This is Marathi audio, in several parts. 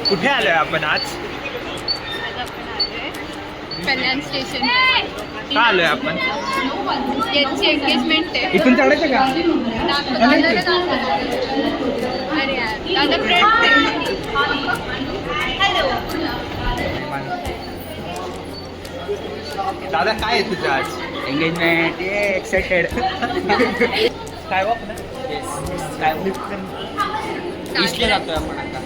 कुठे आलोय आपण आज? आज आपण आलोय कल्याण स्टेशन. का आलोय आपण? यांची एंगेजमेंट आहे. इथून चढायचं का? अरे यार दादा फ्रेंड. दादा काय आहे तुझं आज? Engagement excited. काय वापर इसले जातोय आपण आता.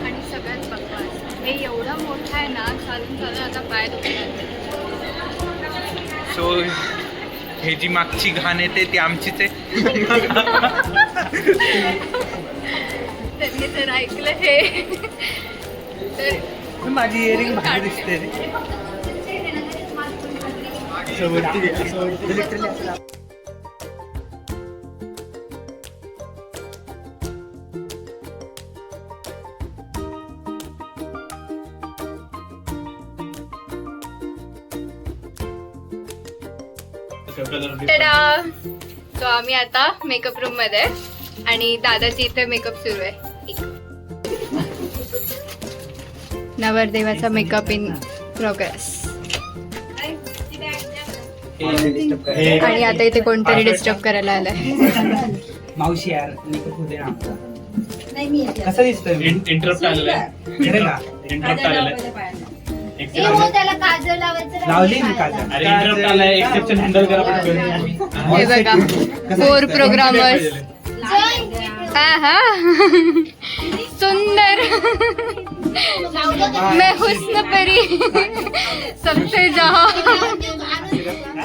आणि सगळ्यात बघा हे एवढं मोठं आहे ना, चालून चालून आता पाय दुखतात. सो हे जी मागची घाण येते ती आमचीच आहे. त्यांनी जर ऐकलं हे तर माझी इयरिंग बाहेर दिसते रे. टडा. तो आम्ही आता मेकअप रूम मध्ये आहे आणि दादाची इथे मेकअप सुरू आहे. नवरदेवाचा मेकअप इन प्रोग्रेस. आणि आता इथे कोणतरी डिस्टर्ब करायला आलाय. मावशी यार मेकअप होते ना आमचा. कसं दिसतोय मी? इंटरप्ट आलेला आहे. खरं का? इंटरप्ट आलेला आहे. त्याला काजळ लावायचं. लावली मी काजळ. अरे इंटरप्ट आलाय. एक्सेप्शन हँडल करा पटकन. हे बघा 4 प्रोग्रामर्स. हा हा सुंदर. मैं हुस्न परी सबसे जहां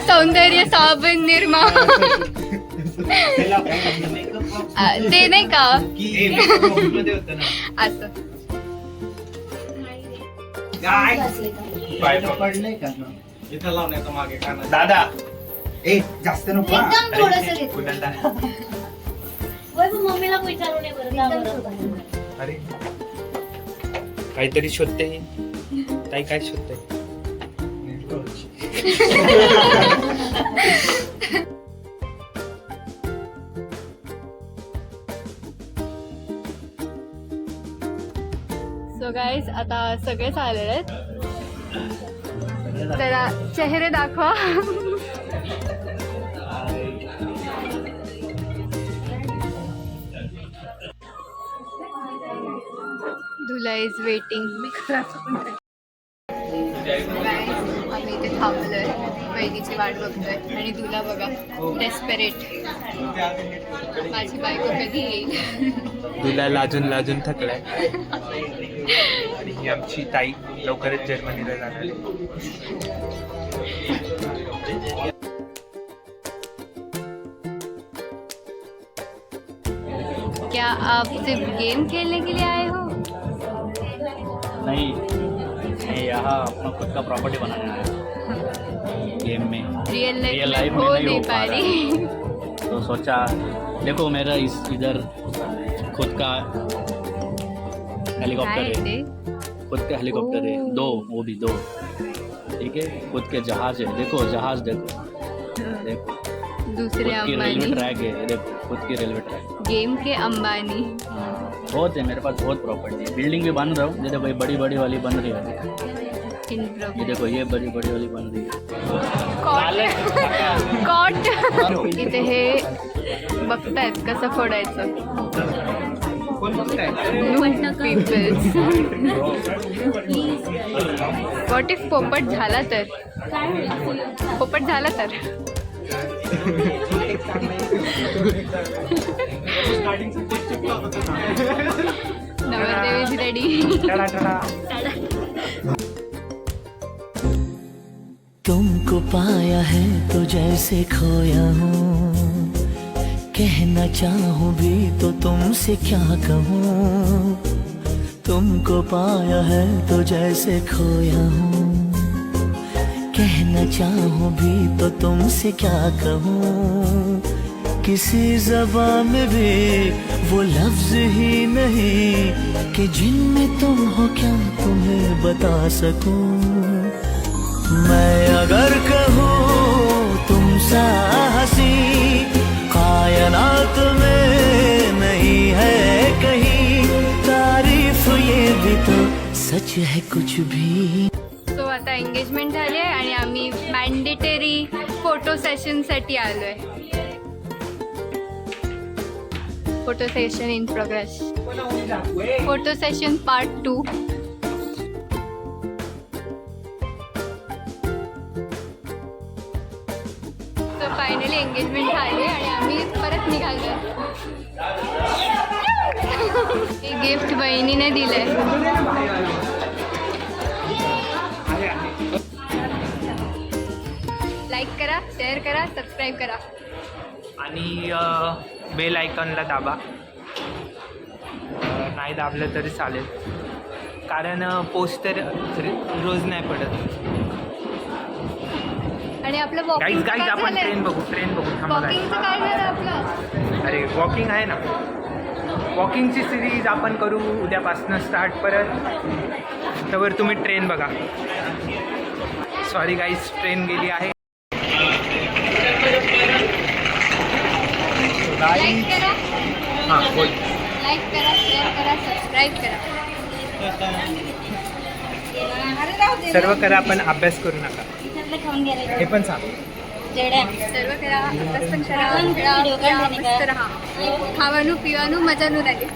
सौंदर्य साबण निर्मा. ते नाही का असं. पडलंय का? इथं लावण्याचं मागे कानात. दादा ए जास्त नको हा. एकदम थोडंसं घेतो. कुणाला? होय, पण मम्मीला विचारून ये बरं. एकदम थोडं. अरे काहीतरी शोधते. ताई काय शोधते? सो गाईज आता सगळेच आलेले आहेत. जरा चेहरे दाखवा. धुला इज वेटिंग. आम्ही इथे थांबलोय, बहिणीची वाट बघतोय आणि तुला बघा डेस्परेट. माझी बायको कधी येईल. तुला लाजून लाजून थकलाय. आणि ही आमची ताई लवकरच जर्मनीला जाणार आहे. क्या आप सिर्फ गेम खेलने के लिए आए हो? नहीं, ये यहाँ अपना खुद का प्रॉपर्टी बनाना है गेम में. रियल Real लाइफ life में में हो नहीं नहीं हो पा पा रही. तो सोचा देखो मेरा इधर खुद का हेलीकॉप्टर काय है. ते? खुद का हेलीकॉप्टर है. ओह. 2 वो भी 2. ठीक है. खुद के जहाज है. देखो जहाज देखो. देखो दूसरे खुद की रेलवे अंबानी. ट्रैक है. देखो खुद की रेलवे ट्रैक. गेम के अंबानी. बहुत है मेरे पास. बहुत प्रॉपर्टी है. बिल्डिंग भी बन रहा हूँ. ये देखो ये बड़ी बड़ी वाली बन रही है. इन ये प्रोग्रेस. देखो ये बड़ी बड़ी वाली बन रही है. कॉट. इथे हे बघतायत कसं फोडायचं. पीपल्स. व्हॉट इफ पोपट झाला तर? पोपट झाला तर नवरदेव इज रेडी. तुमको पाया है तो जैसे खोया हूँ, कहना चाहूँ भी तो तुमसे क्या कहूँ. तुमको पाया है तो जैसे खोया हूँ, कहना चाहूँ भी तो तुमसे क्या कहूँ. किसी ज़बान में भी वो लफ्ज़ ही नहीं कि जिनमें तुम हो क्या तुम्हें बता सकूँ. मैं अगर कहूँ तुम सा हंसी कायनात में नहीं है कहीं, है कुछ भी। सो आता एंगेजमेंट झाली आहे आणि आम्ही मॅन्डेटरी फोटो सेशनसाठी आलो आहे. Photo session in progress. Photo session part 2. तर फायनली एंगेजमेंट झाली आणि आम्ही परत निघालो. हे गिफ्ट बहिणीने दिलंय. लाईक करा, शेअर करा, सबस्क्राईब करा आणि बेल आयकॉनला दाबा. नाही दाबलं तरी चालेल, कारण पोस्ट तर रोज नाही पडत. आणि आपलं गाईज वॉकिंग गाईज आपण ट्रेन बघू थांबा guys. वॉकिंगचं काय झालं आपलं? अरे वॉकिंग आहे ना, वॉकिंगची सिरीज आपण करू उद्यापासून स्टार्ट. परत त्यावर तुम्ही ट्रेन बघा. सॉरी गाईज, ट्रेन गेली आहे. लाईक करा, हां बोल. लाईक करा, शेअर करा, सबस्क्राईब करा. सर्व करा, पण अभ्यास करू नका. खाऊन गेले हे पण सांग. सर्व करा, अभ्यास पण करा, खेळा, मस्त राहा. खावानू पिवानू मजानू राहिले.